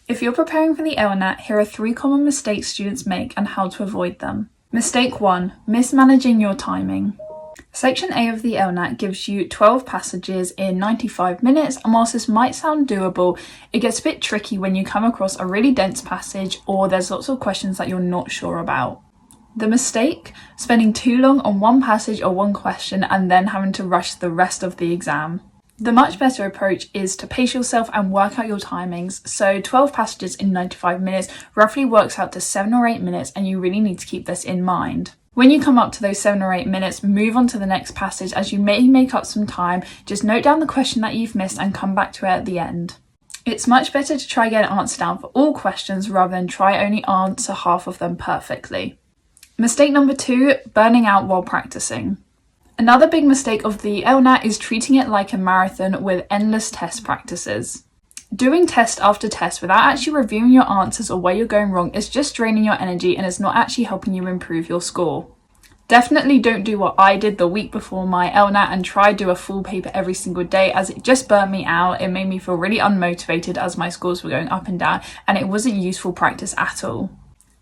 If you're preparing for the Lnat, here are 3 common mistakes students make and how to avoid them. Mistake 1. Mismanaging your timing. Section A of the Lnat gives you 12 passages in 95 minutes, and whilst this might sound doable, it gets a bit tricky when you come across a really dense passage or there's lots of questions that you're not sure about. The mistake? Spending too long on one passage or one question and then having to rush the rest of the exam. The much better approach is to pace yourself and work out your timings. So 12 passages in 95 minutes roughly works out to 7 or 8 minutes, and you really need to keep this in mind. When you come up to those 7 or 8 minutes, move on to the next passage, as you may make up some time. Just note down the question that you've missed and come back to it at the end. It's much better to try get an answer down for all questions rather than try only answer half of them perfectly. Mistake number 2, burning out while practicing. Another big mistake of the Lnat is treating it like a marathon with endless test practices. Doing test after test without actually reviewing your answers or where you're going wrong is just draining your energy and is not actually helping you improve your score. Definitely don't do what I did the week before my Lnat and try do a full paper every single day, as it just burnt me out. It made me feel really unmotivated as my scores were going up and down, and it wasn't useful practice at all.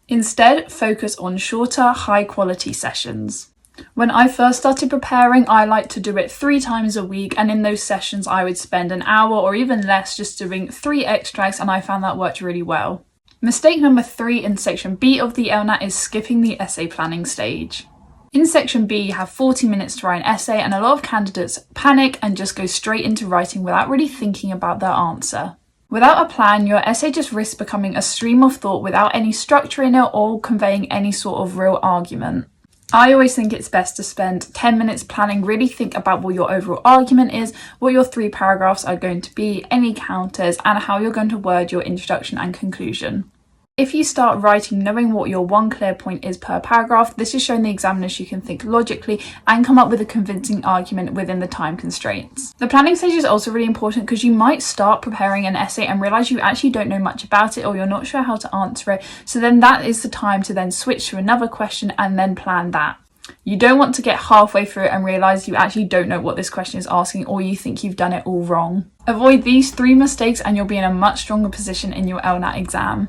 Instead, focus on shorter, high quality sessions. When I first started preparing, I liked to do it 3 times a week, and in those sessions I would spend an hour or even less just doing 3 extracts, and I found that worked really well. Mistake number 3 in section B of the Lnat is skipping the essay planning stage. In section B, you have 40 minutes to write an essay, and a lot of candidates panic and just go straight into writing without really thinking about their answer. Without a plan, your essay just risks becoming a stream of thought without any structure in it or conveying any sort of real argument. I always think it's best to spend 10 minutes planning, really think about what your overall argument is, what your 3 paragraphs are going to be, any counters, and how you're going to word your introduction and conclusion. If you start writing knowing what your one clear point is per paragraph, this is showing the examiners you can think logically and come up with a convincing argument within the time constraints. The planning stage is also really important because you might start preparing an essay and realise you actually don't know much about it or you're not sure how to answer it, so then that is the time to then switch to another question and then plan that. You don't want to get halfway through it and realise you actually don't know what this question is asking, or you think you've done it all wrong. Avoid these 3 mistakes and you'll be in a much stronger position in your Lnat exam.